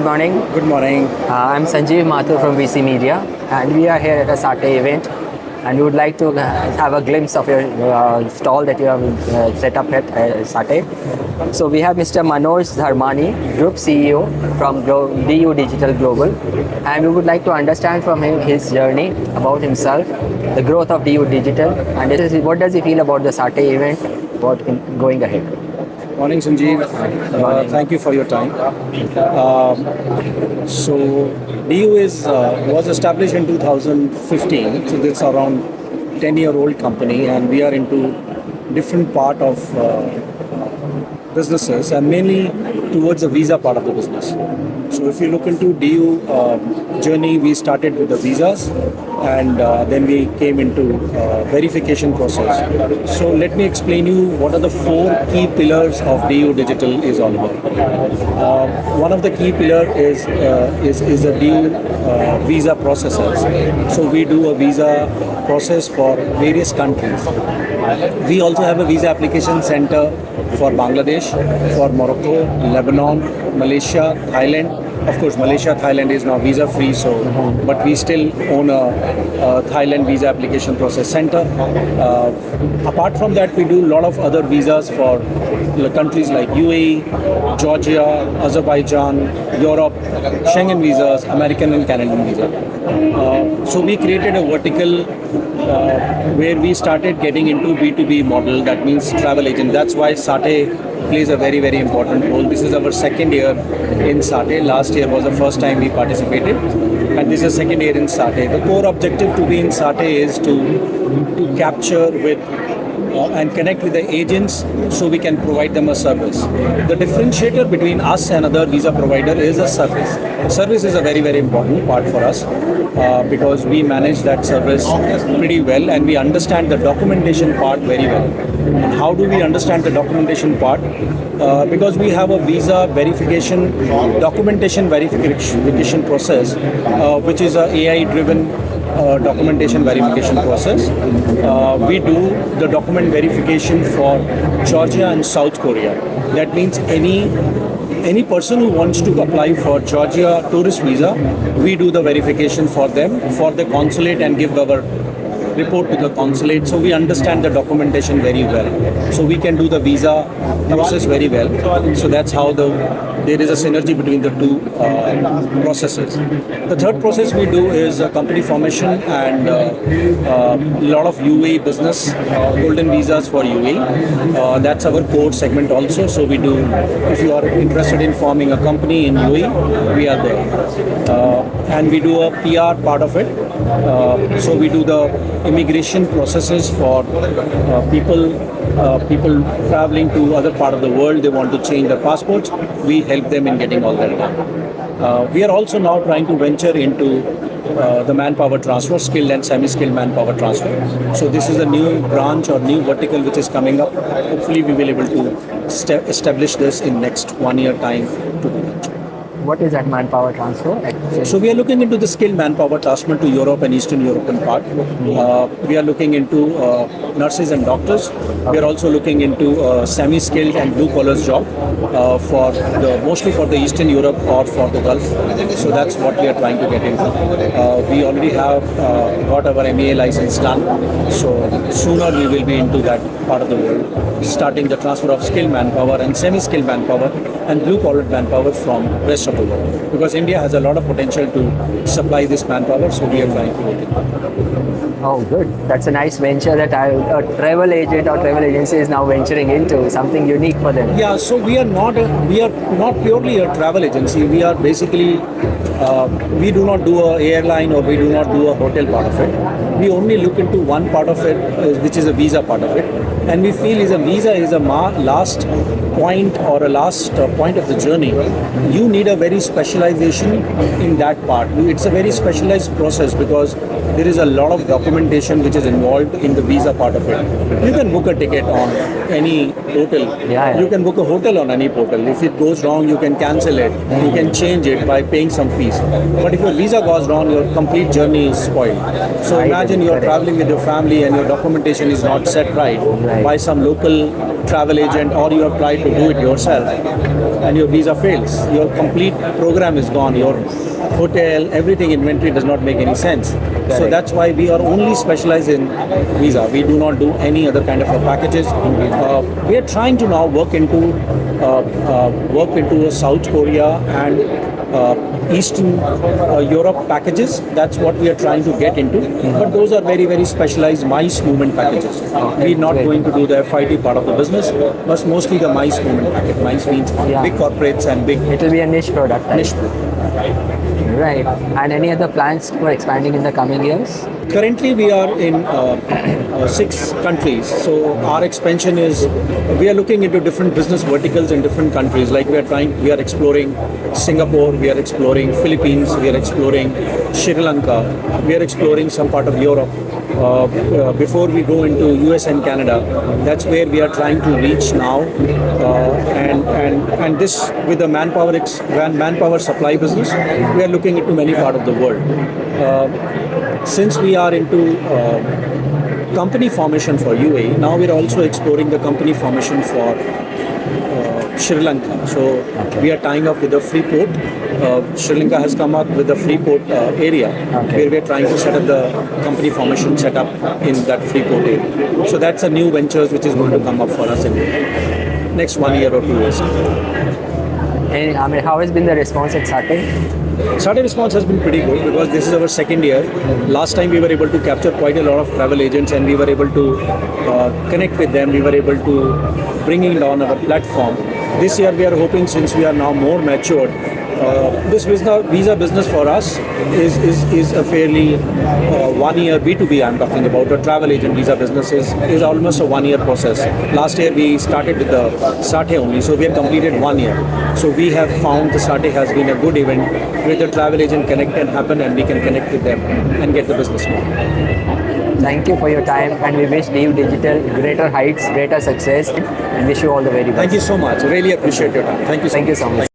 good morning. Good morning. I'm Sanjeev Mathur from VC Media, and we are here at a SATE event. And we would like to have a glimpse of your stall that you have set up at SATE. So we have Mr. Manoj Dharmani, Group CEO from DU Digital Global, and we would like to understand from him his journey about himself, the growth of DU Digital, and what does he feel about the SATE event, about going ahead. Morning, Sanjeev. Thank you for your time. So, DU was established in 2015. So, it's around 10-year-old company, and we are into different part of businesses, and mainly towards the visa part of the business. So, if you look into DU journey, we started with the visas, and then we came into verification process. So let me explain you what are the 4 key pillars of DU Digital is all about. One of the key pillar is the DU visa processes. So we do a visa process for various countries. We also have a visa application center for Bangladesh, for Morocco, Lebanon, Malaysia, Thailand. Of course, Malaysia, Thailand is now visa free, but we still own a Thailand visa application process center. Apart from that, we do a lot of other visas for countries like UAE, Georgia, Azerbaijan, Europe, Schengen visas, American and Canadian visa. So we created a vertical where we started getting into B2B model, that means travel agent. That's why SATE plays a very, very important role. This is our second year in SATE. Last year was the first time we participated, and this is second year in SATE. The core objective to be in SATE is to capture with and connect with the agents so we can provide them a service. The differentiator between us and other visa provider is a service. Service is a very, very important part for us because we manage that service pretty well, and we understand the documentation part very well. And how do we understand the documentation part? Because we have a visa verification, documentation verification process, which is a AI-driven documentation verification process. We do the document verification for Georgia and South Korea. That means any person who wants to apply for Georgia tourist visa, we do the verification for them, for the consulate, and give our report to the consulate. So we understand the documentation very well. So we can do the visa process very well. So that's how there is a synergy between the two processes. The third process we do is company formation and a lot of UAE business, golden visas for UAE. That's our core segment also. So we do, if you are interested in forming a company in UAE, we are there. And we do a PR part of it. So we do the immigration processes for people traveling to other part of the world. They want to change their passports. We help them in getting all that done. We are also now trying to venture into the manpower transfer, skilled and semi-skilled manpower transfer. So this is a new branch or new vertical which is coming up. Hopefully we will be able to establish this in next 1 year time to do that. What is that manpower transfer? So we are looking into the skilled manpower transfer to Europe and Eastern European part. We are looking into nurses and doctors. We are also looking into semi-skilled and blue collars job mostly for the Eastern Europe or for the Gulf. So that's what we are trying to get into. We already have got our MEA license done. So sooner we will be into that part of the world, starting the transfer of skilled manpower and semi-skilled manpower and blue collar manpower from rest of the world, because India has a lot of potential to supply this manpower, so we are trying to make it. Oh, good. That's a nice venture that a travel agent or travel agency is now venturing into, something unique for them. Yeah, so we are not purely a travel agency. We are basically we do not do a airline or we do not do a hotel part of it. We only look into one part of it, which is a visa part of it, and we feel is a visa is a last point or a last point of the journey. You need a very specialization in that part. It's a very specialized process because there is a lot of documentation which is involved in the visa part of it. You can book a ticket on any portal. Yeah. You can book a hotel on any portal. If it goes wrong, you can cancel it. You can change it by paying some fees. But if your visa goes wrong, your complete journey is spoiled. So Right, imagine you're correct. traveling with your family and your documentation is not set right by some local travel agent, or you have tried to do it yourself and your visa fails. Your complete program is gone. Your hotel, everything, inventory does not make any sense. So Correct. that's why we are only specialized in visa. We do not do any other kind of packages. We are trying to now work into South Korea and Eastern Europe packages. That's what we are trying to get into. But those are very, very specialized MICE movement packages. We're not great. going to do the FIT part of the business, but mostly the MICE movement package. MICE means Yeah. big corporates and big It will be a niche product. Right? niche. Right. And any other plans for expanding in the coming years? Currently, we are in 6 countries. So our expansion is, we are looking into different business verticals in different countries. Like we are exploring Singapore, we are exploring Philippines, we are exploring Sri Lanka, we are exploring some part of Europe. Before we go into US and Canada, that's where we are trying to reach now. And this with the manpower supply business, we are looking into many part of the world. Since we are into company formation for UAE, now we are also exploring the company formation for Sri Lanka. So we are tying up with the Freeport. Sri Lanka has come up with the Freeport area where we are trying to set up the company formation setup in that Freeport area. So that's a new ventures which is going to come up for us in next 1 year or 2 years. And I mean, how has been the response at Satay? Starting response has been pretty good because this is our second year. Last time we were able to capture quite a lot of travel agents and we were able to connect with them. We were able to bring it on our platform. This year we are hoping, since we are now more matured, this visa business for us is a fairly 1 year B2B I'm talking about. The travel agent visa business is almost a 1 year process. Last year we started with the Satay only, so we have completed 1 year. So we have found the Satay has been a good event where the travel agent connect can happen and we can connect with them and get the business more. Thank you for your time, and we wish Deep Digital greater heights, greater success, and wish you all the very best. Thank you so much. Really appreciate your time. Thank you so Thank much. you so much.